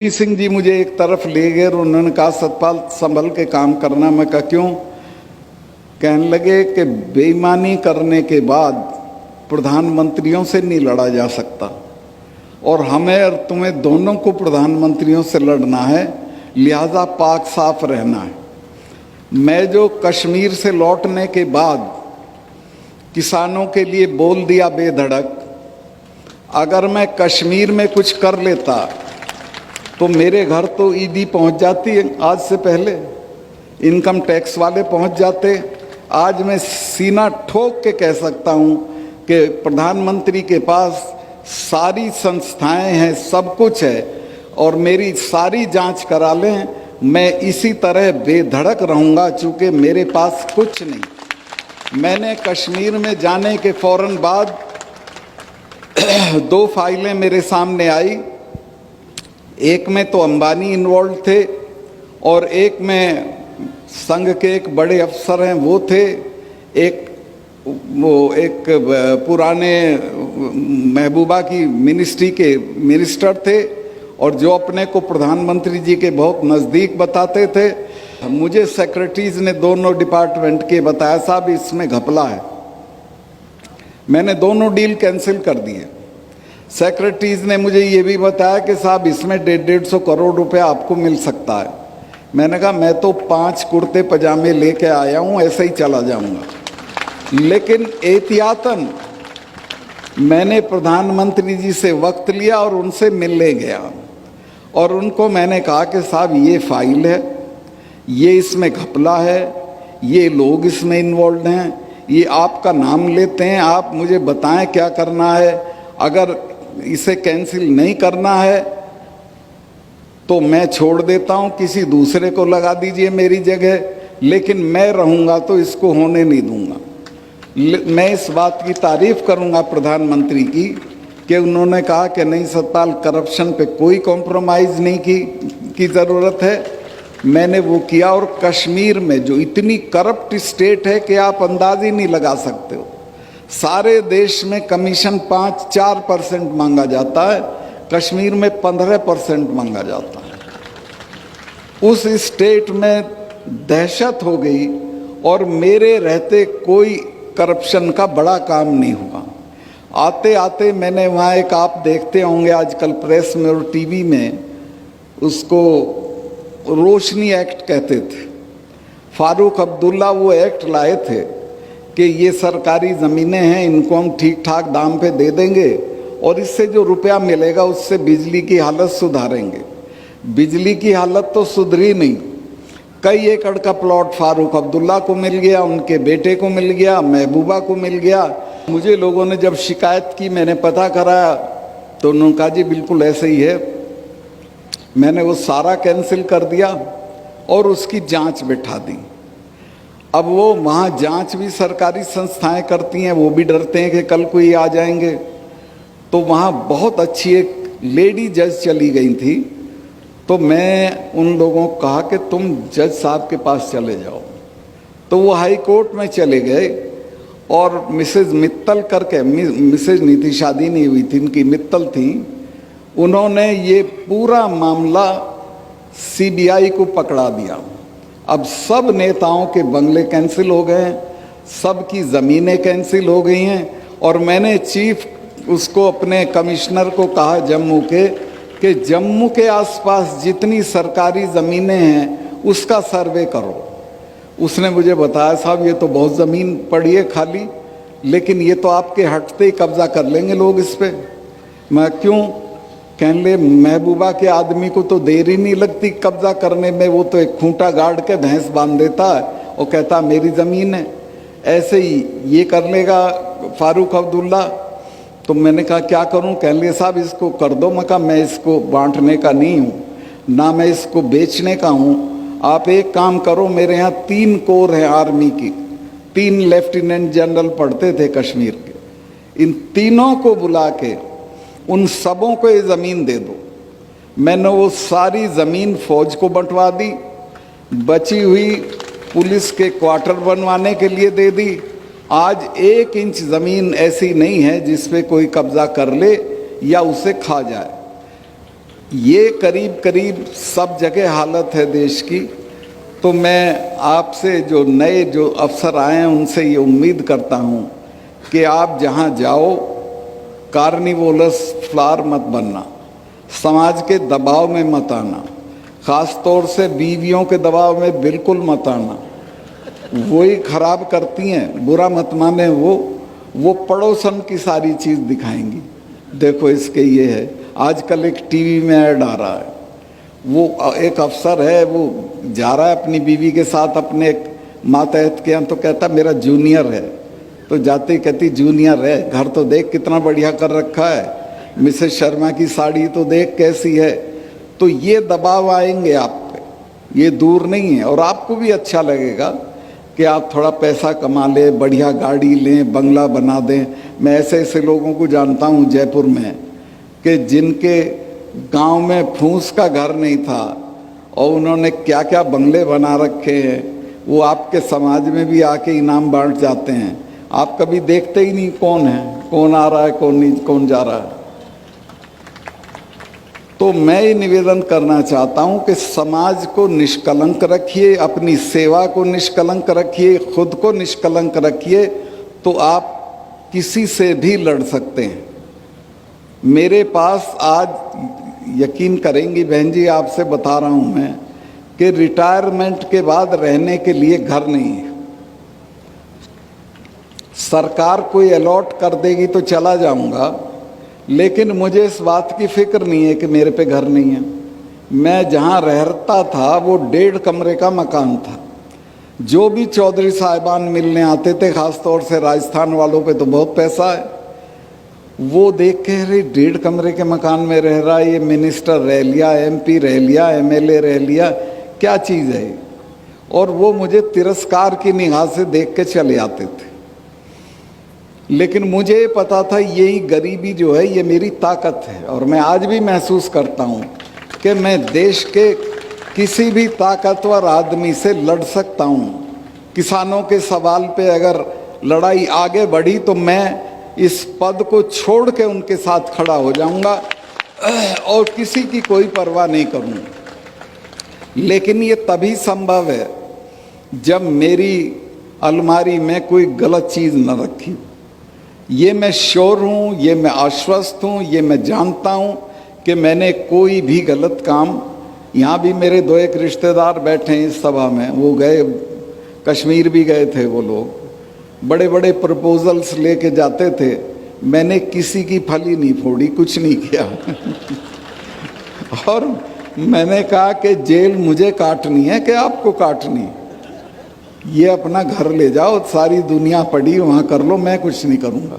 सिंह जी मुझे एक तरफ ले गए और उन्होंने कहा सतपाल संभल के काम करना। मैं कहा क्यों? कहने लगे कि बेईमानी करने के बाद प्रधानमंत्रियों से नहीं लड़ा जा सकता और हमें और तुम्हें दोनों को प्रधानमंत्रियों से लड़ना है, लिहाजा पाक साफ रहना है। मैं जो कश्मीर से लौटने के बाद किसानों के लिए बोल दिया बेधड़क, अगर मैं कश्मीर में कुछ कर लेता तो मेरे घर तो ईडी पहुंच जाती है, आज से पहले इनकम टैक्स वाले पहुंच जाते। आज मैं सीना ठोक के कह सकता हूं कि प्रधानमंत्री के पास सारी संस्थाएं हैं, सब कुछ है और मेरी सारी जांच करा लें, मैं इसी तरह बेधड़क रहूंगा चूंकि मेरे पास कुछ नहीं। मैंने कश्मीर में जाने के फौरन बाद 2 फाइलें मेरे सामने आई। एक में तो अंबानी इन्वॉल्व थे और एक में संघ के एक बड़े अफसर हैं वो थे, एक पुराने महबूबा की मिनिस्ट्री के मिनिस्टर थे और जो अपने को प्रधानमंत्री जी के बहुत नज़दीक बताते थे। मुझे सेक्रेटरीज ने दोनों डिपार्टमेंट के बताया साहब इसमें घपला है। मैंने दोनों डील कैंसिल कर दिए। सेक्रेटरीज ने मुझे ये भी बताया कि साहब इसमें 150 करोड़ रुपया आपको मिल सकता है। मैंने कहा मैं तो 5 कुर्ते पजामे लेके आया हूँ, ऐसे ही चला जाऊँगा। लेकिन एहतियातन मैंने प्रधानमंत्री जी से वक्त लिया और उनसे मिलने गया और उनको मैंने कहा कि साहब ये फाइल है, ये इसमें घपला है, ये लोग इसमें इन्वॉल्व हैं, ये आपका नाम लेते हैं, आप मुझे बताएं क्या करना है। अगर इसे कैंसिल नहीं करना है तो मैं छोड़ देता हूं, किसी दूसरे को लगा दीजिए मेरी जगह, लेकिन मैं रहूंगा तो इसको होने नहीं दूंगा। मैं इस बात की तारीफ करूंगा प्रधानमंत्री की कि उन्होंने कहा कि नहीं सतपाल, करप्शन पे कोई कॉम्प्रोमाइज़ नहीं की ज़रूरत है। मैंने वो किया और कश्मीर में जो इतनी करप्ट स्टेट है कि आप अंदाज ही नहीं लगा सकते हो। सारे देश में कमीशन 5-4% मांगा जाता है, कश्मीर में 15% मांगा जाता है। उस स्टेट में दहशत हो गई और मेरे रहते कोई करप्शन का बड़ा काम नहीं हुआ। आते आते मैंने वहाँ एक, आप देखते होंगे आजकल प्रेस में और टीवी में, उसको रोशनी एक्ट कहते थे। फारूक अब्दुल्ला वो एक्ट लाए थे कि ये सरकारी ज़मीनें हैं, इनको हम ठीक ठाक दाम पे दे देंगे और इससे जो रुपया मिलेगा उससे बिजली की हालत सुधारेंगे। बिजली की हालत तो सुधरी नहीं। कई एकड़ का प्लॉट फारूक अब्दुल्ला को मिल गया, उनके बेटे को मिल गया, महबूबा को मिल गया। मुझे लोगों ने जब शिकायत की, मैंने पता कराया तो उन्होंने कहा जी बिल्कुल ऐसे ही है। मैंने वो सारा कैंसिल कर दिया और उसकी जांच बिठा दी। अब वो वहाँ जांच भी सरकारी संस्थाएं करती हैं, वो भी डरते हैं कि कल कोई आ जाएंगे। तो वहाँ बहुत अच्छी एक लेडी जज चली गई थी, तो मैं उन लोगों को कहा कि तुम जज साहब के पास चले जाओ। तो वो हाई कोर्ट में चले गए और मिसेज मित्तल करके, मिसेज नहीं थी, शादी नहीं हुई थी, इनकी मित्तल थी, उन्होंने ये पूरा मामला CBI को पकड़ा दिया। अब सब नेताओं के बंगले कैंसिल हो गए हैं, सब की ज़मीनें कैंसिल हो गई हैं और मैंने चीफ उसको अपने कमिश्नर को कहा जम्मू के कि जम्मू के आसपास जितनी सरकारी ज़मीनें हैं उसका सर्वे करो। उसने मुझे बताया साहब ये तो बहुत ज़मीन पड़ी है खाली, लेकिन ये तो आपके हटते ही कब्ज़ा कर लेंगे लोग इस पर। मैं क्यों? कहने ले महबूबा के आदमी को तो देर ही नहीं लगती कब्जा करने में, वो तो एक खूंटा गाड़ के भैंस बांध देता है और कहता मेरी ज़मीन है। ऐसे ही ये कर लेगा फारूक अब्दुल्ला। तो मैंने कहा क्या करूं? कहने ले साहब इसको कर दो। मैं कहा मैं इसको बांटने का नहीं हूँ, ना मैं इसको बेचने का हूँ। आप एक काम करो, मेरे यहाँ 3 कोर हैं आर्मी की, 3 लेफ्टिनेंट जनरल पढ़ते थे कश्मीर के, इन तीनों को बुला के उन सबों को ये ज़मीन दे दो। मैंने वो सारी ज़मीन फौज को बंटवा दी, बची हुई पुलिस के क्वार्टर बनवाने के लिए दे दी। आज 1 इंच ज़मीन ऐसी नहीं है जिस पे कोई कब्ज़ा कर ले या उसे खा जाए। ये करीब करीब सब जगह हालत है देश की। तो मैं आपसे जो नए जो अफसर आए हैं उनसे ये उम्मीद करता हूँ कि आप जहाँ जाओ कार्निवोलस फ्लावर मत बनना, समाज के दबाव में मत आना, ख़ास तौर से बीवियों के दबाव में बिल्कुल मत आना, वही खराब करती हैं, बुरा मत माने। वो पड़ोसन की सारी चीज़ दिखाएंगी। देखो इसके ये है, आजकल एक टीवी में ऐड आ रहा है, वो एक अफसर है, वो जा रहा है अपनी बीवी के साथ अपने एक मातहत के यहाँ, तो कहता मेरा जूनियर है। तो जाते ही कहती जूनियर है, घर तो देख कितना बढ़िया कर रखा है, मिसेस शर्मा की साड़ी तो देख कैसी है। तो ये दबाव आएंगे आप पे, ये दूर नहीं है। और आपको भी अच्छा लगेगा कि आप थोड़ा पैसा कमा लें, बढ़िया गाड़ी लें, बंगला बना दें। मैं ऐसे ऐसे लोगों को जानता हूँ जयपुर में कि जिनके गांव में फूस का घर नहीं था और उन्होंने क्या क्या बंगले बना रखे हैं, वो आपके समाज में भी आके इनाम बांट जाते हैं। आप कभी देखते ही नहीं कौन है, कौन आ रहा है, कौन नहीं, कौन जा रहा है। तो मैं ये निवेदन करना चाहता हूं कि समाज को निष्कलंक रखिए, अपनी सेवा को निष्कलंक रखिए, खुद को निष्कलंक रखिए, तो आप किसी से भी लड़ सकते हैं। मेरे पास आज यकीन करेंगी बहन जी, आपसे बता रहा हूं मैं कि रिटायरमेंट के बाद रहने के लिए घर नहीं है। सरकार कोई अलॉट कर देगी तो चला जाऊंगा, लेकिन मुझे इस बात की फिक्र नहीं है कि मेरे पे घर नहीं है। मैं जहां रहता था वो 1.5 कमरे का मकान था। जो भी चौधरी साहिबान मिलने आते थे, खास तौर से राजस्थान वालों पे तो बहुत पैसा है, वो देख के अरे 1.5 कमरे के मकान में रह रहा है, ये मिनिस्टर रह लिया, MP रह लिया, MLA रह लिया, क्या चीज़ है। और वो मुझे तिरस्कार की निगाह से देख के चले आते थे। लेकिन मुझे पता था यही गरीबी जो है ये मेरी ताकत है। और मैं आज भी महसूस करता हूँ कि मैं देश के किसी भी ताकतवर आदमी से लड़ सकता हूँ। किसानों के सवाल पे अगर लड़ाई आगे बढ़ी तो मैं इस पद को छोड़ के उनके साथ खड़ा हो जाऊंगा और किसी की कोई परवाह नहीं करूँगा। लेकिन ये तभी संभव है जब मेरी अलमारी में कोई गलत चीज़ न रखी। ये मैं श्योर हूँ, ये मैं आश्वस्त हूँ, ये मैं जानता हूँ कि मैंने कोई भी गलत काम, यहाँ भी मेरे 2 एक रिश्तेदार बैठे हैं इस सभा में, वो गए कश्मीर भी गए थे, वो लोग बड़े बड़े प्रपोजल्स लेके जाते थे। मैंने किसी की फली नहीं फोड़ी, कुछ नहीं किया और मैंने कहा कि जेल मुझे काटनी है कि आपको काटनी, ये अपना घर ले जाओ, सारी दुनिया पड़ी वहाँ कर लो, मैं कुछ नहीं करूँगा।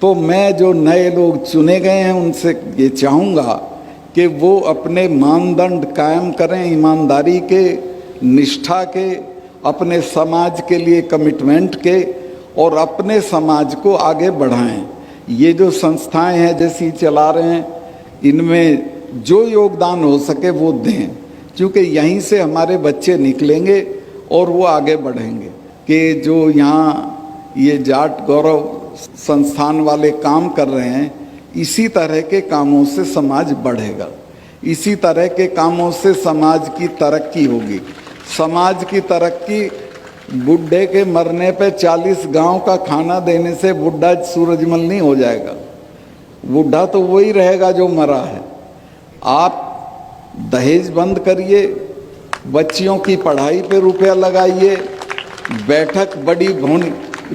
तो मैं जो नए लोग चुने गए हैं उनसे ये चाहूँगा कि वो अपने मानदंड कायम करें, ईमानदारी के, निष्ठा के, अपने समाज के लिए कमिटमेंट के, और अपने समाज को आगे बढ़ाएं। ये जो संस्थाएं हैं जैसी चला रहे हैं, इनमें जो योगदान हो सके वो दें, क्योंकि यहीं से हमारे बच्चे निकलेंगे और वो आगे बढ़ेंगे। कि जो यहाँ ये जाट गौरव संस्थान वाले काम कर रहे हैं, इसी तरह के कामों से समाज बढ़ेगा, इसी तरह के कामों से समाज की तरक्की होगी। समाज की तरक्की बुढ़े के मरने पे 40 गांव का खाना देने से बुढ़ा सूरजमल नहीं हो जाएगा। बुढ़ा तो वही रहेगा जो मरा है। आप दहेज बंद करिए, बच्चियों की पढ़ाई पे रुपया लगाइए, बैठक बड़ी होनी,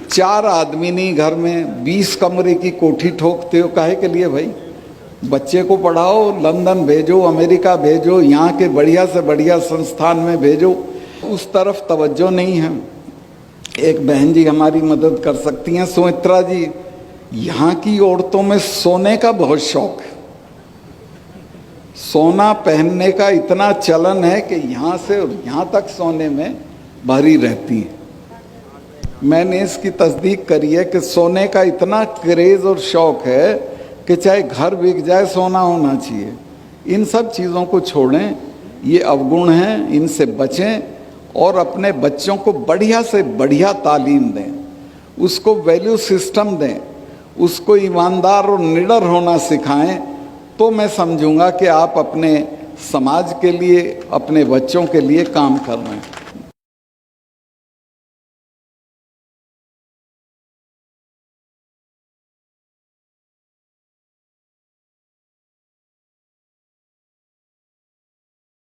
4 आदमी नहीं घर में 20 कमरे की कोठी ठोकते हो, काहे के लिए भाई? बच्चे को पढ़ाओ, लंदन भेजो, अमेरिका भेजो, यहाँ के बढ़िया से बढ़िया संस्थान में भेजो। उस तरफ तवज्जो नहीं है। एक बहन जी हमारी मदद कर सकती हैं, सुमित्रा जी। यहाँ की औरतों में सोने का बहुत शौक है, सोना पहनने का इतना चलन है कि यहाँ से यहाँ तक सोने में भरी रहती हैं। मैंने इसकी तस्दीक करी है कि सोने का इतना क्रेज और शौक है कि चाहे घर बिक जाए सोना होना चाहिए। इन सब चीज़ों को छोड़ें, ये अवगुण हैं, इनसे बचें और अपने बच्चों को बढ़िया से बढ़िया तालीम दें, उसको वैल्यू सिस्टम दें, उसको ईमानदार और निडर होना सिखाएं, तो मैं समझूंगा कि आप अपने समाज के लिए, अपने बच्चों के लिए काम कर रहे हैं।